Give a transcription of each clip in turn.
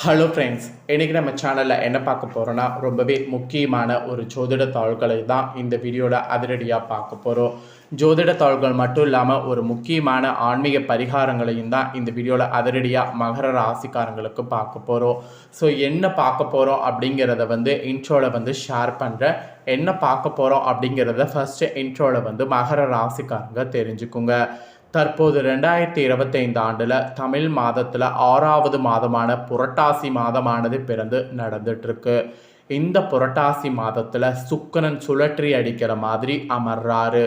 Hello friends, இன்றைக்கி நம்ம சேனலில் என்ன பார்க்க போகிறோன்னா ரொம்பவே முக்கியமான ஒரு ஜோதிட தாள்களை தான் இந்த வீடியோவில் அதிரடியாக பார்க்க போகிறோம். ஜோதிட தாள்கள் மட்டும் இல்லாமல் ஒரு முக்கியமான ஆன்மீக பரிகாரங்களையும் தான் இந்த வீடியோவில் அதிரடியாக மகர ராசிக்காரங்களுக்கு பார்க்க போகிறோம். ஸோ என்ன பார்க்க போகிறோம் அப்படிங்கிறத இன்ட்ரோவில் ஷேர் பண்ணுறேன். என்ன பார்க்க போகிறோம் அப்படிங்கிறத ஃபஸ்ட்டு இன்ட்ரோவில் மகர ராசிக்காரங்க தெரிஞ்சுக்குங்க. தற்போது 2025 ஆண்டில் தமிழ் மாதத்தில் 6வது மாதமான புரட்டாசி மாதமானது பிறந்து நடந்துட்டுருக்கு. இந்த புரட்டாசி மாதத்தில் சுக்கிரன் சுழற்றி அடிக்கிற மாதிரி அமர்றாரு.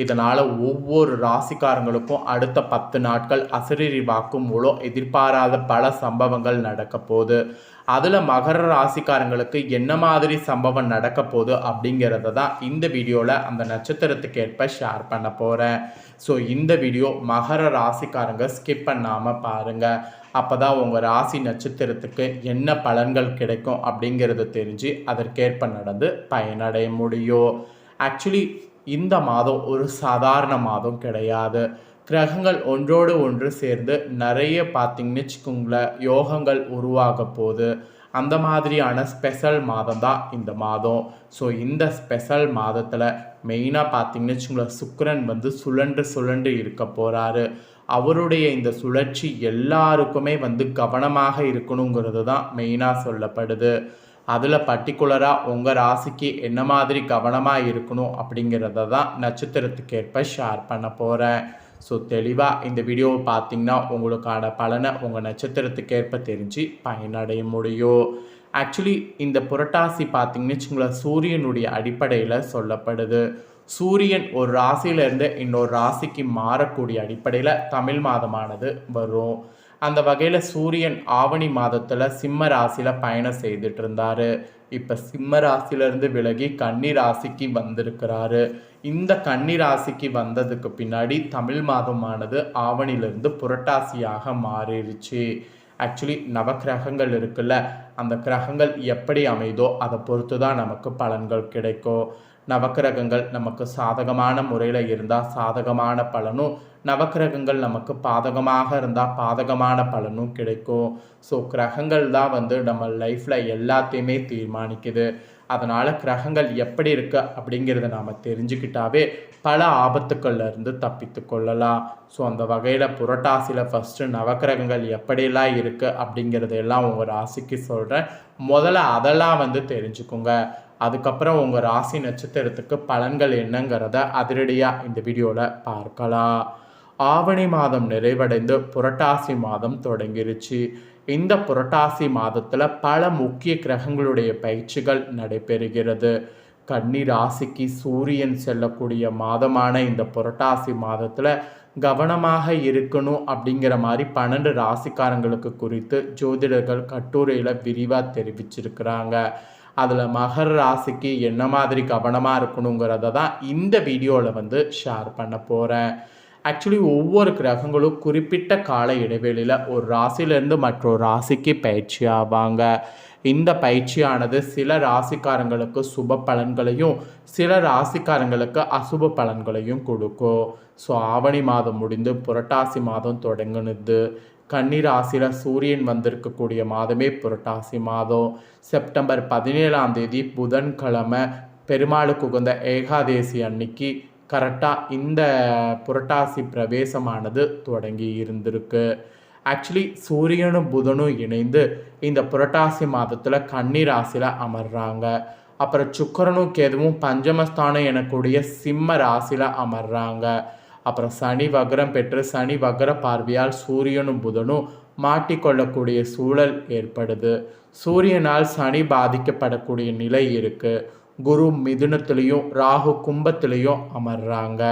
இதனால் ஒவ்வொரு ராசிக்காரங்களுக்கும் அடுத்த 10 நாட்கள் அசரீரி வாக்கு மூலம் எதிர்பாராத பல சம்பவங்கள் நடக்க போகுது. அதில் மகர ராசிக்காரங்களுக்கு என்ன மாதிரி சம்பவம் நடக்க போகுது அப்படிங்கிறத தான் இந்த வீடியோவில் அந்த நட்சத்திரத்துக்கு ஏற்ப ஷேர் பண்ண போகிறேன். ஸோ இந்த வீடியோ மகர ராசிக்காரங்க ஸ்கிப் பண்ணாமல் பாருங்கள். அப்போ தான் உங்கள் ராசி நட்சத்திரத்துக்கு என்ன பலன்கள் கிடைக்கும் அப்படிங்கிறத தெரிஞ்சு அதற்கேற்ப நடந்து பயனடைய முடியும். ஆக்சுவலி இந்த மாதம் ஒரு சாதாரண மாதம் கிடையாது. கிரகங்கள் ஒன்றோடு ஒன்று சேர்ந்து நிறைய பார்த்திங்கன்னு வச்சுக்கோங்களேன் யோகங்கள் உருவாக போகுது. அந்த மாதிரியான ஸ்பெஷல் மாதம் தான் இந்த மாதம். ஸோ இந்த ஸ்பெஷல் மாதத்தில் மெயினாக பார்த்திங்கன்னு வச்சுக்கோங்களேன் சுக்கிரன் சுழன்று இருக்க போகிறாரு. அவருடைய இந்த சுழற்சி எல்லாருக்குமே கவனமாக இருக்கணுங்கிறது தான் மெயினாக சொல்லப்படுது. அதில் பர்டிகுலராக உங்கள் ராசிக்கு என்ன மாதிரி கவனமாக இருக்கணும் அப்படிங்கிறத தான் நட்சத்திரத்துக்கு ஏற்ப ஷேர் பண்ண போகிறேன். ஸோ தெளிவாக இந்த வீடியோவை பார்த்திங்கன்னா உங்களுக்கான பலனை உங்கள் நட்சத்திரத்துக்கு ஏற்ப தெரிஞ்சு பயனடைய முடியும். ஆக்சுவலி இந்த புரட்டாசி பார்த்திங்கன்னு வச்சுங்களேன் சூரியனுடைய அடிப்படையில் சொல்லப்படுது. சூரியன் ஒரு ராசியிலேருந்து இன்னொரு ராசிக்கு மாறக்கூடிய அடிப்படையில் தமிழ் மாதமானது வரும். அந்த வகையில் சூரியன் ஆவணி மாதத்தில் சிம்ம ராசியில் பயணம் செய்துட்டு இருந்தார். இப்போ சிம்ம ராசியிலேருந்து விலகி கன்னி ராசிக்கு வந்திருக்கிறாரு. இந்த கன்னி ராசிக்கு வந்ததுக்கு பின்னாடி தமிழ் மாதமானது ஆவணிலிருந்து புரட்டாசியாக மாறிடுச்சு. ஆக்சுவலி நவக்கிரகங்கள் இருக்குல்ல, அந்த கிரகங்கள் எப்படி அமைதோ அதை பொறுத்து தான் நமக்கு பலன்கள் கிடைக்கும். நவக்கிரகங்கள் நமக்கு சாதகமான முறையில் இருந்தால் சாதகமான பலனும், நவக்கிரகங்கள் நமக்கு பாதகமாக இருந்தால் பாதகமான பலனும் கிடைக்கும். ஸோ கிரகங்கள் தான் நம்ம லைஃப்பில் எல்லாத்தையுமே தீர்மானிக்குது. அதனால் கிரகங்கள் எப்படி இருக்குது அப்படிங்கிறத நாம் தெரிஞ்சுக்கிட்டாவே பல ஆபத்துக்கள்லேருந்து தப்பித்து கொள்ளலாம். ஸோ அந்த வகையில் புரட்டாசியில் ஃபஸ்ட்டு நவக்கிரகங்கள் எப்படியெல்லாம் இருக்குது அப்படிங்கிறதையெல்லாம் உங்கள் ராசிக்கு சொல்கிறேன். முதல்ல அதெல்லாம் தெரிஞ்சுக்குங்க. அதுக்கப்புறம் உங்கள் ராசி நட்சத்திரத்துக்கு பலன்கள் என்னங்கிறத அதிரடியாக இந்த வீடியோவில் பார்க்கலாம். ஆவணி மாதம் நிறைவடைந்து புரட்டாசி மாதம் தொடங்கிருச்சு. இந்த புரட்டாசி மாதத்தில் பல முக்கிய கிரகங்களுடைய பயிற்சிகள் நடைபெறுகிறது. கன்னி ராசிக்கு சூரியன் செல்லக்கூடிய மாதமான இந்த புரட்டாசி மாதத்தில் கவனமாக இருக்கணும் அப்படிங்கிற மாதிரி 12 ராசிக்காரங்களுக்கு குறித்து ஜோதிடர்கள் கட்டுரையில் விரிவாக தெரிவிச்சிருக்கிறாங்க. அதில் மகர ராசிக்கு என்ன மாதிரி கவனமாக இருக்கணுங்கிறத தான் இந்த வீடியோவில் ஷேர் பண்ண போகிறேன். ஆக்சுவலி ஒவ்வொரு கிரகங்களும் குறிப்பிட்ட கால இடைவெளியில் ஒரு ராசியிலேருந்து மற்றொரு ராசிக்கு பயிற்சி ஆவாங்க. இந்த பயிற்சியானது சில ராசிக்காரங்களுக்கு சுப பலன்களையும் சில ராசிக்காரங்களுக்கு அசுப பலன்களையும் கொடுக்கும். ஸோ ஆவணி மாதம் முடிந்து புரட்டாசி மாதம் தொடங்குனது. கன்னி ராசியில் சூரியன் வந்திருக்கக்கூடிய மாதமே புரட்டாசி மாதம். செப்டம்பர் 17ஆம் தேதி புதன்கிழமை பெருமாளுக்கு உகந்த ஏகாதேசி அன்னைக்கு கரெக்டாக இந்த புரட்டாசி பிரவேசமானது தொடங்கி இருந்திருக்கு. ஆக்சுவலி சூரியனும் புதனும் இணைந்து இந்த புரட்டாசி மாதத்தில் கன்னி ராசியில் அமர்றாங்க. அப்புறம் சுக்கிரனும் கேதுவும் பஞ்சமஸ்தானம் எனக்கூடிய சிம்ம ராசியில் அமர்றாங்க. அப்புறம் சனி வக்ரம் பெற்று சனி வக்ர பார்வையால் சூரியனும் புதனும் மாட்டிக்கொள்ளக்கூடிய சூழல் ஏற்படுது. சூரியனால் சனி பாதிக்கப்படக்கூடிய நிலை இருக்குது. குரு மிதுனத்துலேயும் ராகு கும்பத்துலேயும் அமர்றாங்க.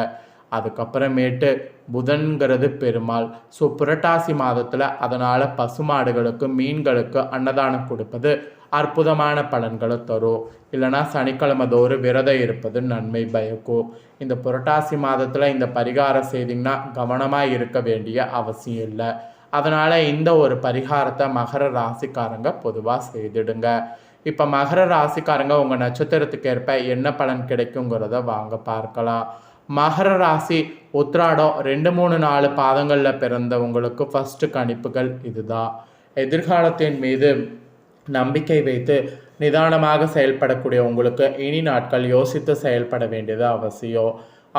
அதுக்கப்புறமேட்டு புதன்கிறது பெருமாள். ஸோ புரட்டாசி மாதத்தில் அதனால் பசுமாடுகளுக்கு மீன்களுக்கு அன்னதானம் கொடுப்பது அற்புதமான பலன்களை தரும். இல்லைனா சனிக்கிழமை தோறும் விரதம் இருப்பது நன்மை பயக்கும். இந்த புரட்டாசி மாதத்தில் இந்த பரிகாரம் செய்திங்கன்னா கவனமாக இருக்க வேண்டிய அவசியம் இல்லை. அதனால் இந்த ஒரு பரிகாரத்தை மகர ராசிக்காரங்க பொதுவாக செய்திடுங்க. இப்போ மகர ராசிக்காரங்க உங்கள் நட்சத்திரத்துக்கு ஏற்ப என்ன பலன் கிடைக்குங்கிறத வாங்க பார்க்கலாம். மகர ராசி உத்திராடம் 2, 3, 4 பாதங்களில் பிறந்தவங்களுக்கு ஃபஸ்ட்டு கணிப்புகள் இதுதான். எதிர்காலத்தின் மீது நம்பிக்கை வைத்து நிதானமாக செயல்படக்கூடிய உங்களுக்கு இனி நாட்கள் யோசித்து செயல்பட வேண்டியது அவசியம்.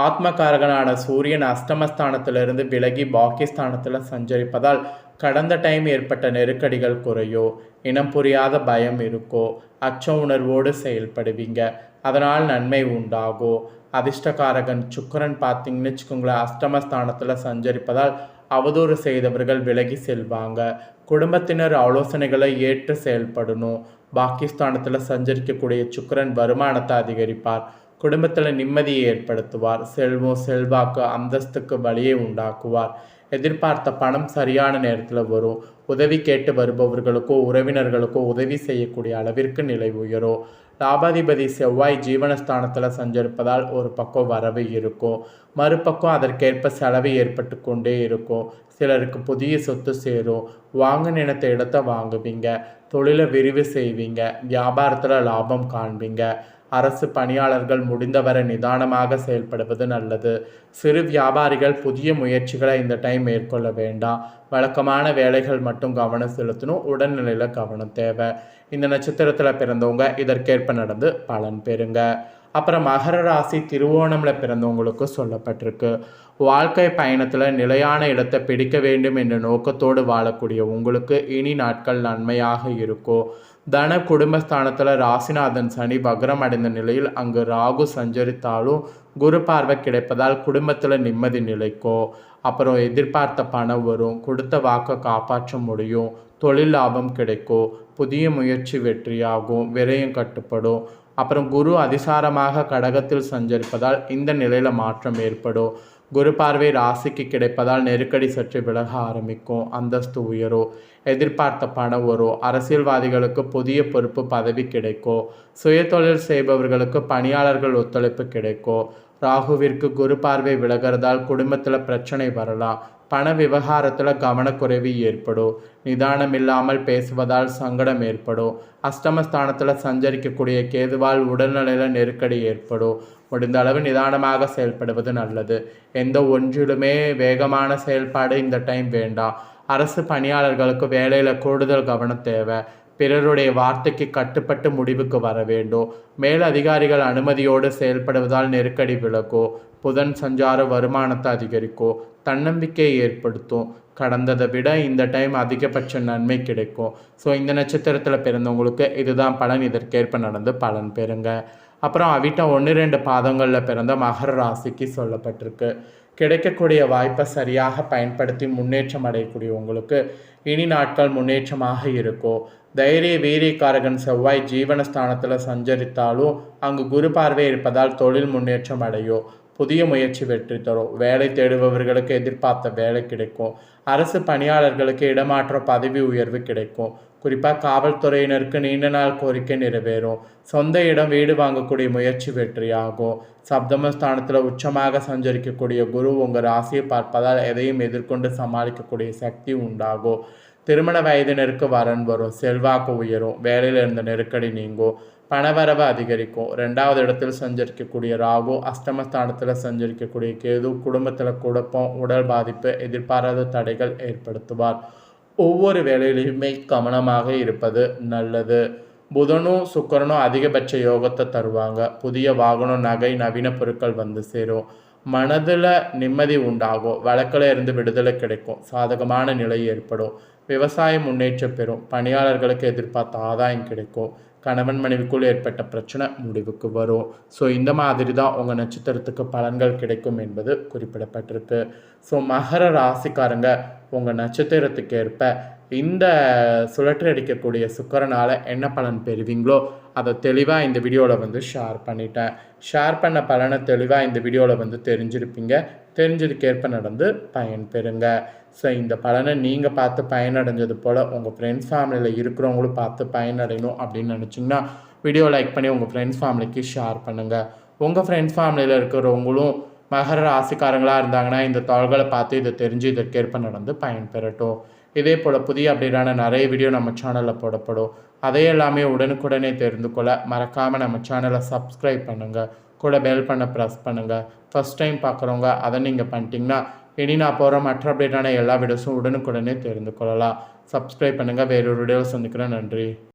ஆத்மகாரகனான சூரியன் அஷ்டமஸ்தானத்திலிருந்து விலகி பாக்கியஸ்தானத்தில் சஞ்சரிப்பதால் கடந்த டைம் ஏற்பட்ட நெருக்கடிகள் குறையோ, இனம் புரியாத பயம் இருக்கோ, அச்ச உணர்வோடு செயல்படுவீங்க. அதனால் நன்மை உண்டாகோ. அதிர்ஷ்டகாரகன் சுக்கிரன் பார்த்தீங்கன்னு வச்சுக்கோங்களேன், அஷ்டமஸ்தானத்தில் சஞ்சரிப்பதால் அவதூறு செய்தவர்கள் விலகி செல்வாங்க. குடும்பத்தினர் ஆலோசனைகளை ஏற்று செயல்படணும். பாக்கியஸ்தானத்தில் சஞ்சரிக்கக்கூடிய சுக்கிரன் வருமானத்தை அதிகரிப்பார். குடும்பத்தில் நிம்மதியை ஏற்படுத்துவார். செல்வம், செல்வாக்கு, அந்தஸ்துக்கு வழியை உண்டாக்குவார். எதிர்பார்த்த பணம் சரியான நேரத்தில் வரும். உதவி கேட்டு வருபவர்களுக்கோ உறவினர்களுக்கோ உதவி செய்யக்கூடிய அளவிற்கு நிலை உயரும். லாபாதிபதி செவ்வாய் ஜீவனஸ்தானத்தில் சஞ்சரிப்பதால் ஒரு பக்கம் வரவு இருக்கும், மறுபக்கம் அதற்கேற்ப செலவு ஏற்பட்டு கொண்டே இருக்கும். சிலருக்கு புதிய சொத்து சேரும். வாங்க நினைத்த இடத்த வாங்குவீங்க. தொழிலை விரிவு செய்வீங்க. வியாபாரத்தில் லாபம் காண்பீங்க. அரசு பணியாளர்கள் முடிந்தவரை நிதானமாக செயல்படுவது நல்லது. சிறு வியாபாரிகள் புதிய முயற்சிகளை இந்த டைம் மேற்கொள்ள வேண்டாம். வழக்கமான வேலைகள் மட்டும் கவனம் செலுத்தணும். உடல்நிலையில் கவனம் தேவை. இந்த நட்சத்திரத்தில் பிறந்தவங்க இதற்கேற்ப நடந்து பலன் பெறுங்க. அப்புறம் மகர ராசி திருவோணமில் பிறந்தவங்களுக்கு சொல்லப்பட்டிருக்கு. வாழ்க்கை பயணத்தில் நிலையான இடத்தை பிடிக்க வேண்டும் என்ற நோக்கத்தோடு வாழக்கூடிய உங்களுக்கு இனி நாட்கள் நன்மையாக இருக்கும். தன குடும்பஸ்தானத்தில் ராசிநாதன் சனி வக்ரம் அடைந்த நிலையில் அங்கு ராகு சஞ்சரித்தாலும் குரு பார்வை கிடைப்பதால் குடும்பத்தில் நிம்மதி நிலைக்கும். அப்புறம் எதிர்பார்த்த பணம் வரும். கொடுத்த வாக்கை காப்பாற்ற முடியும். தொழில் லாபம் கிடைக்கும். புதிய முயற்சி வெற்றியாகும். விரயம் கட்டுப்படும். அப்புறம் குரு அதிசாரமாக கடகத்தில் சஞ்சரிப்பதால் இந்த நிலையில் மாற்றம் ஏற்படும். குரு பார்வை ராசிக்கு கிடைப்பதால் நெருக்கடி சற்று விலக ஆரம்பிக்கும். அந்தஸ்து உயரும். எதிர்பார்த்த பணம் வரும். அரசியல்வாதிகளுக்கு புதிய பொறுப்பு பதவி கிடைக்கும். சுயதொழில் செய்பவர்களுக்கு பணியாளர்கள் ஒத்துழைப்பு கிடைக்கும். ராகுவிற்கு குரு பார்வை விலகிறதால் குடும்பத்தில் பிரச்சனை வரலாம். பண விவகாரத்தில் கவனக்குறைவு ஏற்படும். நிதானம் இல்லாமல் பேசுவதால் சங்கடம் ஏற்படும். அஷ்டமஸ்தானத்தில் சஞ்சரிக்கக்கூடிய கேதுவால் உடல்நிலையில் நெருக்கடி ஏற்படும். முடிந்த அளவு நிதானமாக செயல்படுவது நல்லது. எந்த ஒன்றிலுமே வேகமான செயல்பாடு இந்த டைம் வேண்டாம். அரசு பணியாளர்களுக்கு வேலையில் கூடுதல் கவனம் தேவை. பிறருடைய வார்த்தைக்கு கட்டுப்பட்டு முடிவுக்கு வர வேண்டும். மேல் அதிகாரிகள் அனுமதியோடு செயல்படுவதால் நெருக்கடி விலகும். புதன் சஞ்சார வருமானத்தை அதிகரிக்கும். தன்னம்பிக்கையை ஏற்படுத்தும். கடந்ததை விட இந்த டைம் அதிகபட்ச நன்மை கிடைக்கும். ஸோ இந்த நட்சத்திரத்தில் பிறந்தவங்களுக்கு இதுதான் பலன். இதற்கேற்ப நடந்து பலன் பெறுங்க. அப்புறம் அவிட்டம் 1-2 பாதங்களில் பிறந்த மகர ராசிக்கு சொல்லப்பட்டிருக்கு. கிடைக்கக்கூடிய வாய்ப்பை சரியாக பயன்படுத்தி முன்னேற்றம் அடையக்கூடிய உங்களுக்கு இனி நாட்கள் முன்னேற்றமாக இருக்கும். தைரிய வீரியக்காரகன் செவ்வாய் ஜீவனஸ்தானத்தில் சஞ்சரித்தாலும் அங்கு குரு பார்வை இருப்பதால் தொழில் முன்னேற்றம் அடையும். புதிய முயற்சி வெற்றி தரும். வேலை தேடுபவர்களுக்கு எதிர்பார்த்த வேலை கிடைக்கும். அரசு பணியாளர்களுக்கு இடமாற்ற பதவி உயர்வு கிடைக்கும். குறிப்பாக காவல்துறையினருக்கு நீண்ட நாள் கோரிக்கை நிறைவேறும். சொந்த இடம் வீடு வாங்கக்கூடிய முயற்சி வெற்றியாகும். சப்தமஸ்தானத்தில் உச்சமாக சஞ்சரிக்கக்கூடிய குரு உங்கள் ராசியை பார்ப்பதால் எதையும் எதிர்கொண்டு சமாளிக்கக்கூடிய சக்தி உண்டாகும். திருமண வயதினருக்கு வரன் வரும். செல்வாக்கு உயரும். வேலையில் இருந்த நெருக்கடி நீங்கும். பணவரவு அதிகரிக்கும். 2வது இடத்தில் சஞ்சரிக்கக்கூடிய ராகு அஷ்டமஸ்தானத்தில் சஞ்சரிக்கக்கூடிய கேது குடும்பத்தில் குழப்பம், உடல் பாதிப்பு, எதிர்பாராத தடைகள் ஏற்படுத்துவார். ஒவ்வொரு வேலையிலுமே கவனமாக இருப்பது நல்லது. புதனும் சுக்கிரனும் அதிகபட்ச யோகத்தை தருவாங்க. புதிய வாகனம், நகை, நவீன பொருட்கள் வந்து சேரும். மனதில் நிம்மதி உண்டாகும். வழக்கில் இருந்து விடுதலை கிடைக்கும். சாதகமான நிலை ஏற்படும். விவசாயம் முன்னேற்றம் பெறும். பணியாளர்களுக்கு எதிர்பார்த்த ஆதாயம் கிடைக்கும். கணவன் மனைவிக்குள் ஏற்பட்ட பிரச்சனை முடிவுக்கு வரும். ஸோ இந்த மாதிரி தான் உங்கள் நட்சத்திரத்துக்கு பலன்கள் கிடைக்கும் என்பது குறிப்பிடப்பட்டிருக்கு. ஸோ மகர ராசிக்காரங்க உங்கள் நட்சத்திரத்துக்கு ஏற்ப இந்த சுழற்றி அடிக்கக்கூடிய சுக்கிரனால் என்ன பலன் பெறுவீங்களோ அதை தெளிவாக இந்த வீடியோவில் வந்து ஷேர் பண்ணிட்டேன். ஷேர் பண்ண பலனை தெளிவாக இந்த வீடியோவில் வந்து தெரிஞ்சிருப்பீங்க. தெரிஞ்சதுக்கேற்ப நடந்து பயன் பெறுங்க. ஸோ இந்த பலனை நீங்கள் பார்த்து பயனடைஞ்சது போல் உங்கள் ஃப்ரெண்ட்ஸ் ஃபேமிலியில் இருக்கிறவங்களும் பார்த்து பயனடையணும் அப்படின்னு நினச்சிங்கன்னா வீடியோ லைக் பண்ணி உங்கள் ஃப்ரெண்ட்ஸ் ஃபேமிலிக்கு ஷேர் பண்ணுங்கள். உங்கள் ஃப்ரெண்ட்ஸ் ஃபேமிலியில் இருக்கிறவங்களும் மகர ராசிக்காரங்களாக இருந்தாங்கன்னா இந்த தாள்களை பார்த்து இதை தெரிஞ்சு இதற்கேற்ப நடந்து பயன் பெறட்டும். இதே போல் புதிய அப்டேட்டான நிறைய வீடியோ நம்ம சேனலில் போடப்படும். அதையெல்லாமே உடனுக்குடனே தெரிந்து கொள்ள மறக்காமல் நம்ம சேனலை சப்ஸ்கிரைப் பண்ணுங்கள். கூட பெல் பண்ண ப்ரெஸ் பண்ணுங்கள். ஃபஸ்ட் டைம் பார்க்குறவங்க அதை நீங்கள் பண்ணிட்டீங்கன்னா இனி நான் போகிற மற்ற அப்டேட்டான எல்லா வீடியோஸும் உடனுக்குடனே தெரிந்து கொள்ளலாம். சப்ஸ்கிரைப் பண்ணுங்கள். வேறொரு வீடியோவில் சந்திக்கிறேன். நன்றி.